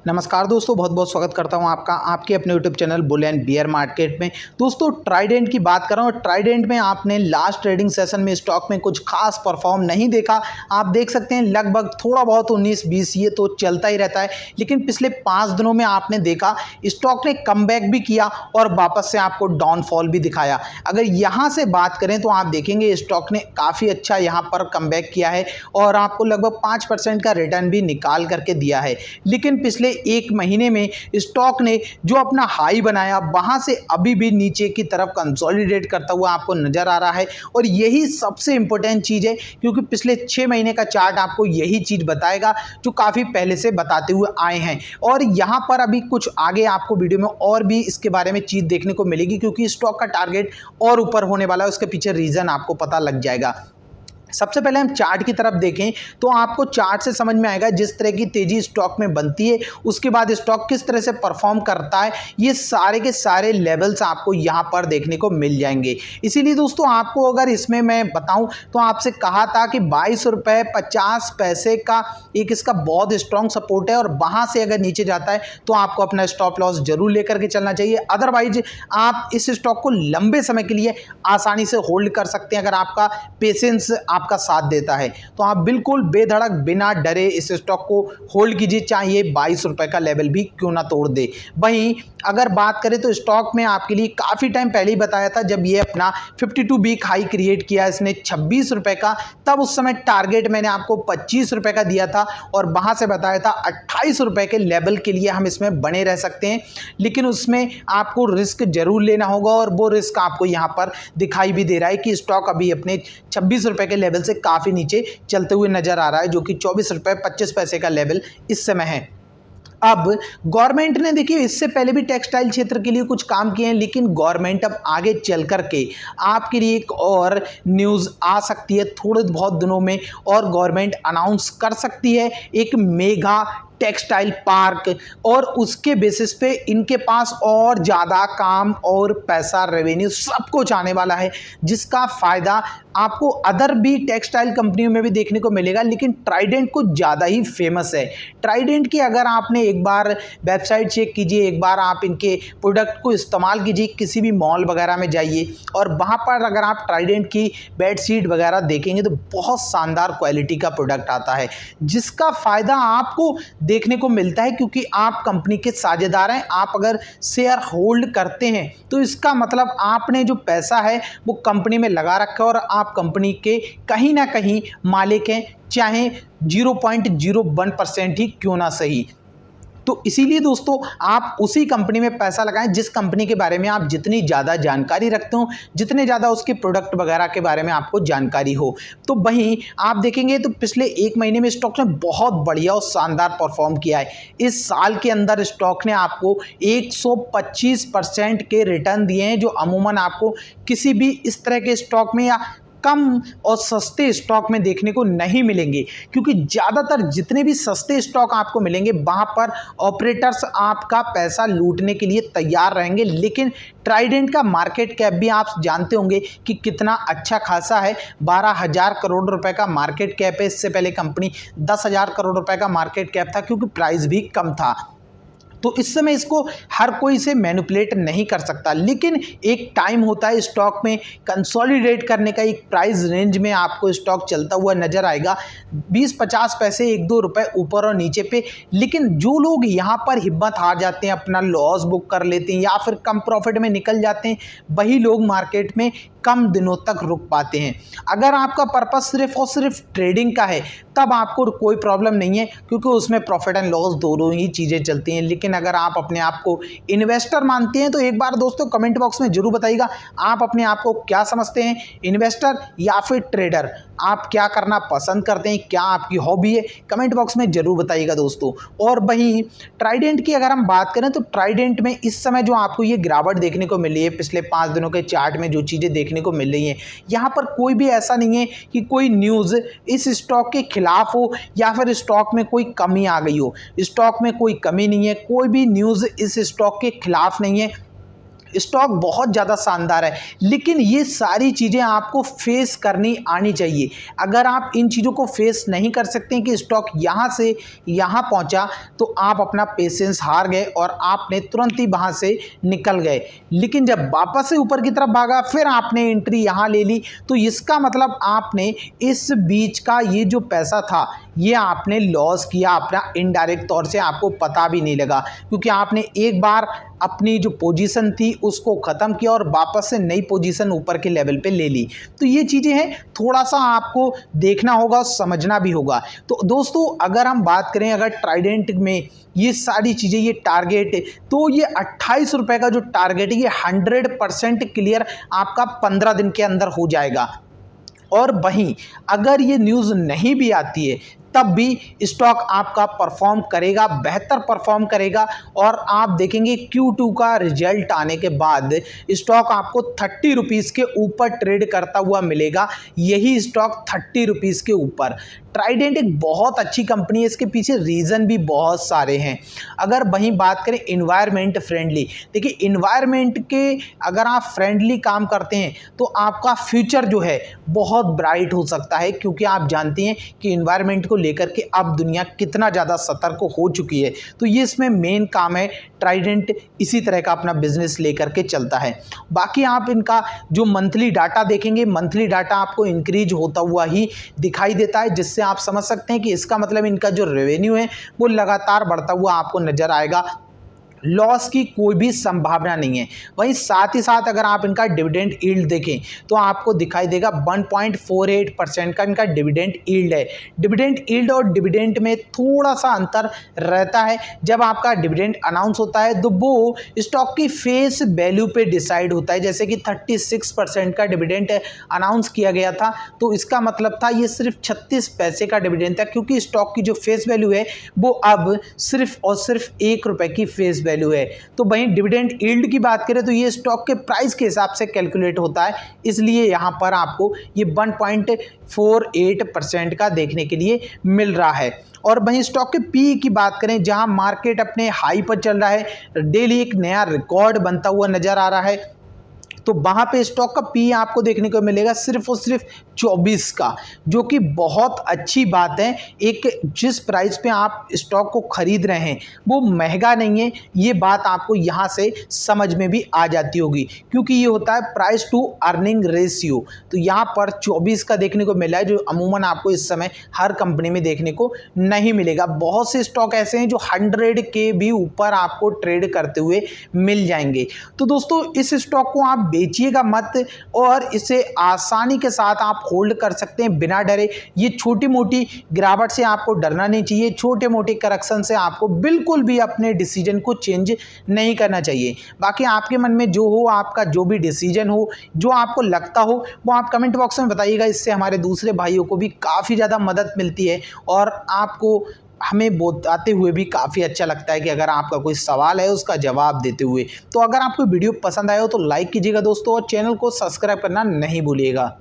नमस्कार दोस्तों, बहुत बहुत स्वागत करता हूं आपका आपके अपने YouTube channel bull and beer market में। दोस्तों ट्राइडेंट की बात कर रहा हूं। ट्राइडेंट में आपने लास्ट ट्रेडिंग सेशन में स्टॉक में कुछ खास परफॉर्म नहीं देखा। आप देख सकते हैं लगभग थोड़ा बहुत 19-20 ये तो चलता ही रहता है, लेकिन पिछले 5 दिनों में आपने देखा स्टॉक ने कमबैक भी किया और वापस से आपको डाउनफॉल भी दिखाया। अगर यहाँ से बात करें तो आप देखेंगे स्टॉक ने काफ़ी अच्छा यहाँ पर कमबैक किया है और आपको लगभग 5% का रिटर्न भी निकाल करके दिया है। लेकिन पिछले एक महीने में स्टॉक ने जो अपना हाई बनाया वहां से अभी भी नीचे की तरफ कंसोलिडेट करता हुआ आपको नजर आ रहा है और यही सबसे इंपॉर्टेंट चीज है, क्योंकि पिछले 6 महीने का चार्ट आपको यही चीज बताएगा जो काफी पहले से बताते हुए आए हैं। और यहां पर अभी कुछ आगे आपको वीडियो में और भी इसके बारे में चीज देखने को मिलेगी, क्योंकि स्टॉक का टारगेट और ऊपर होने वाला है। उसके पीछे रीजन आपको पता लग जाएगा। सबसे पहले हम चार्ट की तरफ देखें तो आपको चार्ट से समझ में आएगा जिस तरह की तेजी स्टॉक में बनती है, उसके बाद स्टॉक किस तरह से परफॉर्म करता है। ये सारे के सारे लेवल्स आपको यहाँ पर देखने को मिल जाएंगे। इसीलिए दोस्तों आपको अगर इसमें मैं बताऊं तो आपसे कहा था कि 22 रुपये 50 पैसे का एक इसका बहुत स्ट्रॉन्ग सपोर्ट है और वहां से अगर नीचे जाता है तो आपको अपना स्टॉप लॉस जरूर लेकर के चलना चाहिए। अदरवाइज आप इस स्टॉक को लंबे समय के लिए आसानी से होल्ड कर सकते हैं। अगर आपका पेशेंस आपका साथ देता है तो आप बिल्कुल बेधड़क बिना डरे इस स्टॉक को होल्ड कीजिए, चाहे ये 22 रुपए का लेवल भी क्यों ना तोड़ दे। वहीं अगर बात करें तो स्टॉक में आपके लिए काफी टाइम पहले ही बताया था, जब ये अपना 52 वीक हाई क्रिएट किया इसने 26 रुपए का, तब उस समय टारगेट मैंने आपको 25 रुपए का दिया था और वहां से बताया था 28 रुपए के लेवल के लिए हम इसमें बने रह सकते हैं। लेकिन उसमें आपको रिस्क जरूर लेना होगा और वो रिस्क आपको यहाँ पर दिखाई भी दे रहा है कि स्टॉक अभी अपने 26 रुपए के लेवल से काफी नीचे चलते हुए नजर आ रहा है, जो कि 24 रुपए 25 पैसे का लेवल इस समय है। अब गवर्नमेंट ने देखिए इससे पहले भी टेक्सटाइल क्षेत्र के लिए कुछ काम किए हैं, लेकिन गवर्नमेंट अब आगे चल करके आपके लिए एक और न्यूज़ आ सकती है थोड़े बहुत दिनों में, और गवर्नमेंट अनाउंस कर सकती है एक मेगा टेक्सटाइल पार्क, और उसके बेसिस पे इनके पास और ज़्यादा काम और पैसा रेवेन्यू सब कुछ आने वाला है, जिसका फ़ायदा आपको अदर भी टेक्सटाइल कंपनियों में भी देखने को मिलेगा। लेकिन ट्राइडेंट कुछ ज़्यादा ही फेमस है। ट्राइडेंट की अगर आपने एक बार वेबसाइट चेक कीजिए, एक बार आप इनके प्रोडक्ट को इस्तेमाल कीजिए, किसी भी मॉल वगैरह में जाइए और वहाँ पर अगर आप ट्राइडेंट की बेडशीट वगैरह देखेंगे तो बहुत शानदार क्वालिटी का प्रोडक्ट आता है, जिसका फ़ायदा आपको देखने को मिलता है क्योंकि आप कंपनी के साझेदार हैं। आप अगर शेयर होल्ड करते हैं तो इसका मतलब आपने जो पैसा है वो कंपनी में लगा रखा है और आप कंपनी के कहीं ना कहीं मालिक हैं, चाहे 0.01% ही क्यों ना सही। तो इसीलिए दोस्तों आप उसी कंपनी में पैसा लगाएं जिस कंपनी के बारे में आप जितनी ज़्यादा जानकारी रखते हो, जितने ज़्यादा उसके प्रोडक्ट वगैरह के बारे में आपको जानकारी हो। तो वहीं आप देखेंगे तो पिछले एक महीने में स्टॉक ने बहुत बढ़िया और शानदार परफॉर्म किया है। इस साल के अंदर स्टॉक ने आपको 125% के रिटर्न दिए हैं, जो अमूमन आपको किसी भी इस तरह के स्टॉक में या कम और सस्ते स्टॉक में देखने को नहीं मिलेंगे। क्योंकि ज़्यादातर जितने भी सस्ते स्टॉक आपको मिलेंगे वहाँ पर ऑपरेटर्स आपका पैसा लूटने के लिए तैयार रहेंगे। लेकिन ट्राइडेंट का मार्केट कैप भी आप जानते होंगे कि कितना अच्छा खासा है, 12,000 करोड़ रुपए का मार्केट कैप है। इससे पहले कंपनी 10,000 करोड़ रुपए का मार्केट कैप था, क्योंकि प्राइस भी कम था। तो इस समय इसको हर कोई से मैनिपुलेट नहीं कर सकता, लेकिन एक टाइम होता है स्टॉक में कंसोलिडेट करने का। एक प्राइस रेंज में आपको स्टॉक चलता हुआ नजर आएगा, 20-50 पैसे 1-2 रुपए ऊपर और नीचे पे। लेकिन जो लोग यहाँ पर हिम्मत हार जाते हैं, अपना लॉस बुक कर लेते हैं या फिर कम प्रॉफिट में निकल जाते हैं, वही लोग मार्केट में कम दिनों तक रुक पाते हैं। अगर आपका पर्पस सिर्फ और सिर्फ ट्रेडिंग का है तब आपको कोई प्रॉब्लम नहीं है, क्योंकि उसमें प्रॉफिट एंड लॉस दोनों ही चीज़ें चलती हैं। लेकिन अगर आप अपने आप को इन्वेस्टर मानते हैं तो एक बार दोस्तों कमेंट बॉक्स में जरूर बताइएगा आप अपने आप को क्या समझते हैं, इन्वेस्टर या फिर ट्रेडर। आप क्या करना पसंद करते हैं, क्या आपकी हॉबी है, कमेंट बॉक्स में जरूर बताइएगा दोस्तों। और वहीं ट्राइडेंट की अगर हम बात करें तो ट्राइडेंट में इस समय जो आपको ये गिरावट देखने को मिली है, पिछले 5 दिनों के चार्ट में जो चीज़ें देखने को मिल रही हैं, यहाँ पर कोई भी ऐसा नहीं है कि कोई न्यूज़ इस स्टॉक के खिलाफ हो या फिर स्टॉक में कोई कमी आ गई हो। स्टॉक में कोई कमी नहीं है, कोई भी न्यूज़ इस स्टॉक के खिलाफ नहीं है। स्टॉक बहुत ज़्यादा शानदार है, लेकिन ये सारी चीज़ें आपको फेस करनी आनी चाहिए। अगर आप इन चीज़ों को फेस नहीं कर सकते हैं कि स्टॉक यहाँ से यहाँ पहुँचा, तो आप अपना पेशेंस हार गए और आपने तुरंत ही वहाँ से निकल गए। लेकिन जब वापस से ऊपर की तरफ भागा, फिर आपने एंट्री यहाँ ले ली, तो इसका मतलब आपने इस बीच का ये जो पैसा था ये आपने लॉस किया अपना इनडायरेक्ट तौर से, आपको पता भी नहीं लगा, क्योंकि आपने एक बार अपनी जो पोजीशन थी उसको ख़त्म किया और वापस से नई पोजीशन ऊपर के लेवल पे ले ली। तो ये चीज़ें हैं, थोड़ा सा आपको देखना होगा, समझना भी होगा। तो दोस्तों अगर हम बात करें, अगर ट्राइडेंट में ये सारी चीज़ें, ये टारगेट, तो ये 28 रुपये का जो टारगेट है ये 100% क्लियर आपका 15 दिन के अंदर हो जाएगा। और वहीं अगर ये न्यूज़ नहीं भी आती है तब भी स्टॉक आपका परफॉर्म करेगा, बेहतर परफॉर्म करेगा। और आप देखेंगे Q2 का रिजल्ट आने के बाद स्टॉक आपको 30 रुपीज़ के ऊपर ट्रेड करता हुआ मिलेगा। यही स्टॉक 30 रुपीज़ के ऊपर। ट्राइडेंट एक बहुत अच्छी कंपनी है, इसके पीछे रीज़न भी बहुत सारे हैं। अगर वहीं बात करें इन्वायरमेंट फ्रेंडली, देखिए इन्वायरमेंट के अगर आप फ्रेंडली काम करते हैं तो आपका फ्यूचर जो है बहुत ब्राइट हो सकता है, क्योंकि आप जानते हैं कि इन्वायरमेंट को लेकर के अब दुनिया कितना ज़्यादा सतर्क हो चुकी है। तो ये इसमें मेन काम है। ट्राइडेंट इसी तरह का अपना बिजनेस लेकर के चलता है। बाकी आप इनका जो मंथली डाटा देखेंगे, मंथली डाटा आपको इंक्रीज होता हुआ ही दिखाई देता है, जिससे आप समझ सकते हैं कि इसका मतलब इनका जो रेवेन्यू है वो लगातार बढ़ता हुआ आपको नजर आएगा। लॉस की कोई भी संभावना नहीं है। वहीं साथ ही साथ अगर आप इनका डिविडेंड यील्ड देखें तो आपको दिखाई देगा 1.48% का इनका डिविडेंड यील्ड है। डिविडेंड यील्ड और डिविडेंड में थोड़ा सा अंतर रहता है। जब आपका डिविडेंड अनाउंस होता है तो वो स्टॉक की फेस वैल्यू पे डिसाइड होता है। जैसे कि 36% का डिविडेंड अनाउंस किया गया था, तो इसका मतलब था ये सिर्फ 36 पैसे का डिविडेंड था, क्योंकि स्टॉक की जो फेस वैल्यू है वो अब सिर्फ और सिर्फ 1 रुपये की फेस वैल्यू है। तो वहीं डिविडेंड यील्ड की बात करें तो ये स्टॉक के प्राइस के हिसाब से कैलकुलेट होता है, इसलिए यहाँ पर आपको ये 1.48% का देखने के लिए मिल रहा है। और वहीं स्टॉक के पी की बात करें, जहां मार्केट अपने हाई पर चल रहा है, डेली एक नया रिकॉर्ड बनता हुआ नजर आ रहा है, तो वहाँ पे स्टॉक का पी आपको देखने को मिलेगा सिर्फ और सिर्फ 24 का, जो कि बहुत अच्छी बात है। एक जिस प्राइस पे आप स्टॉक को खरीद रहे हैं वो महंगा नहीं है, ये बात आपको यहाँ से समझ में भी आ जाती होगी, क्योंकि ये होता है प्राइस टू अर्निंग रेशियो। तो यहाँ पर 24 का देखने को मिला है, जो अमूमन आपको इस समय हर कंपनी में देखने को नहीं मिलेगा। बहुत से स्टॉक ऐसे हैं जो 100 के भी ऊपर आपको ट्रेड करते हुए मिल जाएंगे। तो दोस्तों इस स्टॉक को आप बेचिएगा मत, और इसे आसानी के साथ आप होल्ड कर सकते हैं बिना डरे। ये छोटी मोटी गिरावट से आपको डरना नहीं चाहिए, छोटे मोटे करेक्शन से आपको बिल्कुल भी अपने डिसीजन को चेंज नहीं करना चाहिए। बाकी आपके मन में जो हो, आपका जो भी डिसीजन हो, जो आपको लगता हो, वो आप कमेंट बॉक्स में बताइएगा। इससे हमारे दूसरे भाइयों को भी काफ़ी ज़्यादा मदद मिलती है और आपको हमें बताते हुए भी काफ़ी अच्छा लगता है कि अगर आपका कोई सवाल है उसका जवाब देते हुए। तो अगर आपको वीडियो पसंद आया हो तो लाइक कीजिएगा दोस्तों, और चैनल को सब्सक्राइब करना नहीं भूलिएगा।